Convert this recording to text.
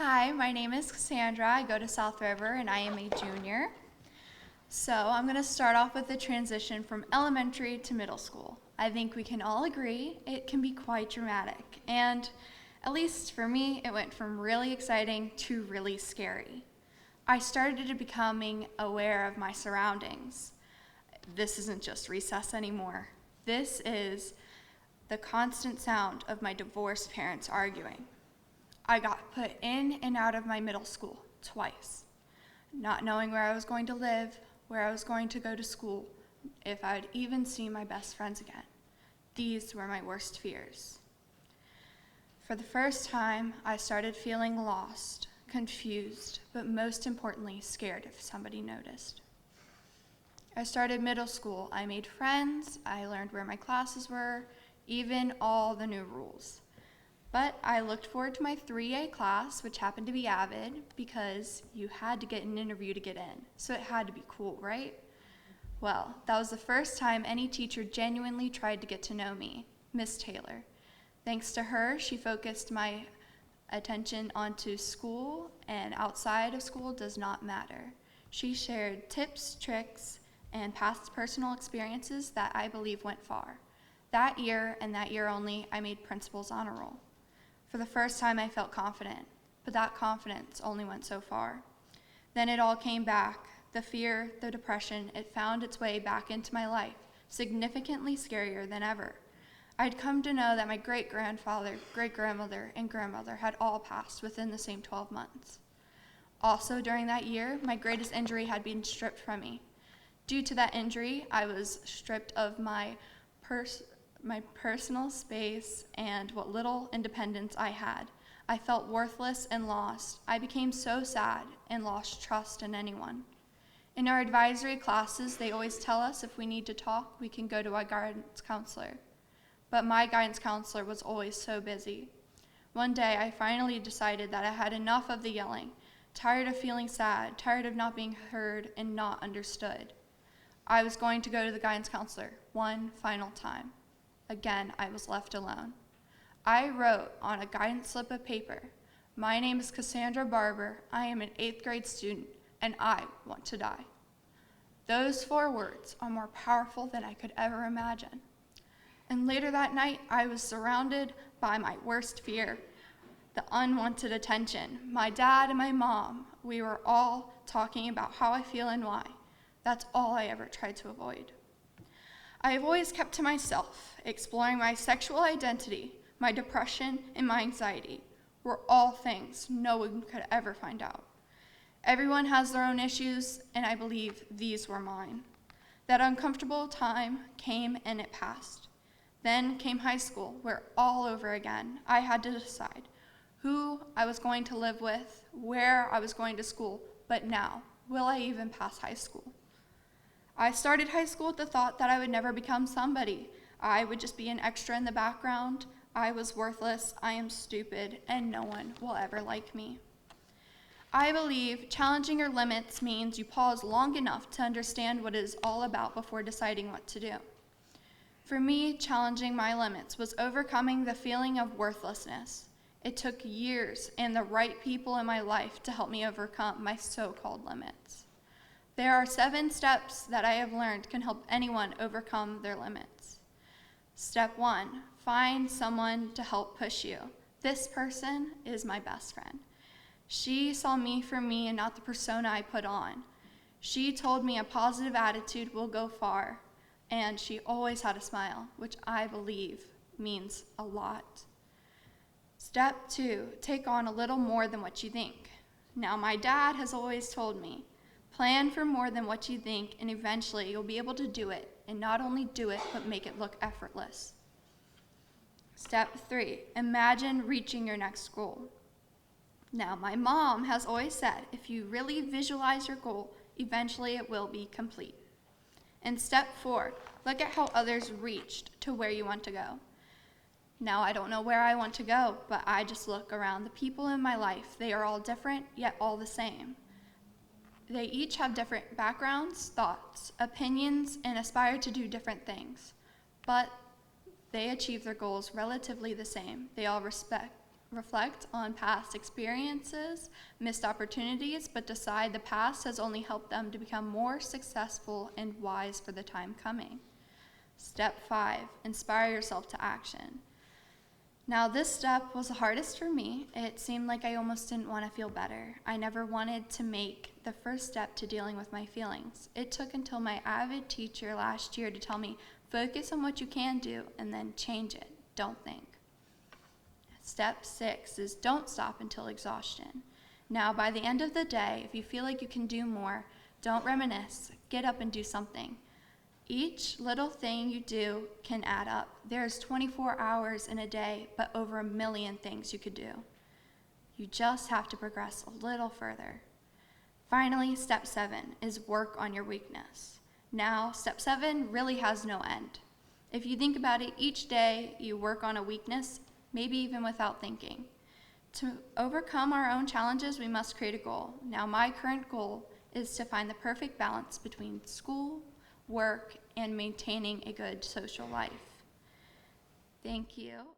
Hi, my name is Cassandra. I go to South River and I am a junior. So I'm going to start off with the transition from elementary to middle school. I think we can all agree it can be quite dramatic. And at least for me, it went from really exciting to really scary. I started becoming aware of my surroundings. This isn't just recess anymore. This is the constant sound of my divorced parents arguing. I got put in and out of my middle school twice, not knowing where I was going to live, where I was going to go to school, if I'd even see my best friends again. These were my worst fears. For the first time, I started feeling lost, confused, but most importantly, scared if somebody noticed. I started middle school. I made friends, I learned where my classes were, even all the new rules. But I looked forward to my 3A class, which happened to be AVID, because you had to get an interview to get in, so it had to be cool, right? Well, that was the first time any teacher genuinely tried to get to know me, Miss Taylor. Thanks to her, she focused my attention onto school, and outside of school does not matter. She shared tips, tricks, and past personal experiences that I believe went far. That year, and that year only, I made principal's honor roll. For the first time, I felt confident, but that confidence only went so far. Then it all came back. The fear, the depression, it found its way back into my life, significantly scarier than ever. I'd come to know that my great-grandfather, great-grandmother, and grandmother had all passed within the same 12 months. Also, during that year, my greatest injury had been stripped from me. Due to that injury, I was stripped of my personal space and what little independence I had. I felt worthless and lost. I became so sad and lost trust in anyone. In our advisory classes, they always tell us if we need to talk, we can go to our guidance counselor. But my guidance counselor was always so busy. One day, I finally decided that I had enough of the yelling, tired of feeling sad, tired of not being heard and not understood. I was going to go to the guidance counselor one final time. Again, I was left alone. I wrote on a guidance slip of paper, "My name is Cassandra Barber. I am an 8th grade student, and I want to die." Those 4 words are more powerful than I could ever imagine. And later that night, I was surrounded by my worst fear, the unwanted attention. My dad and my mom, we were all talking about how I feel and why. That's all I ever tried to avoid. I have always kept to myself, exploring my sexual identity, my depression, and my anxiety were all things no one could ever find out. Everyone has their own issues, and I believe these were mine. That uncomfortable time came and it passed. Then came high school, where all over again, I had to decide who I was going to live with, where I was going to school, but now, will I even pass high school? I started high school with the thought that I would never become somebody. I would just be an extra in the background. I was worthless, I am stupid, and no one will ever like me. I believe challenging your limits means you pause long enough to understand what it is all about before deciding what to do. For me, challenging my limits was overcoming the feeling of worthlessness. It took years and the right people in my life to help me overcome my so-called limits. There are 7 steps that I have learned can help anyone overcome their limits. Step 1, find someone to help push you. This person is my best friend. She saw me for me and not the persona I put on. She told me a positive attitude will go far, and she always had a smile, which I believe means a lot. Step 2, take on a little more than what you think. Now, my dad has always told me, plan for more than what you think, and eventually you'll be able to do it, and not only do it, but make it look effortless. Step 3, imagine reaching your next goal. Now, my mom has always said, if you really visualize your goal, eventually it will be complete. And step 4, look at how others reached to where you want to go. Now, I don't know where I want to go, but I just look around the people in my life. They are all different, yet all the same. They each have different backgrounds, thoughts, opinions, and aspire to do different things. But they achieve their goals relatively the same. They all reflect on past experiences, missed opportunities, but decide the past has only helped them to become more successful and wise for the time coming. Step 5, inspire yourself to action. Now, this step was the hardest for me. It seemed like I almost didn't want to feel better. I never wanted to make the first step to dealing with my feelings. It took until my AVID teacher last year to tell me, focus on what you can do and then change it. Don't think. Step 6 is don't stop until exhaustion. Now, by the end of the day, if you feel like you can do more, don't reminisce. Get up and do something. Each little thing you do can add up. There's 24 hours in a day, but over 1 million things you could do. You just have to progress a little further. Finally, step 7 is work on your weakness. Now, step 7 really has no end. If you think about it, each day you work on a weakness, maybe even without thinking. To overcome our own challenges, we must create a goal. Now, my current goal is to find the perfect balance between school, work, and maintaining a good social life. Thank you.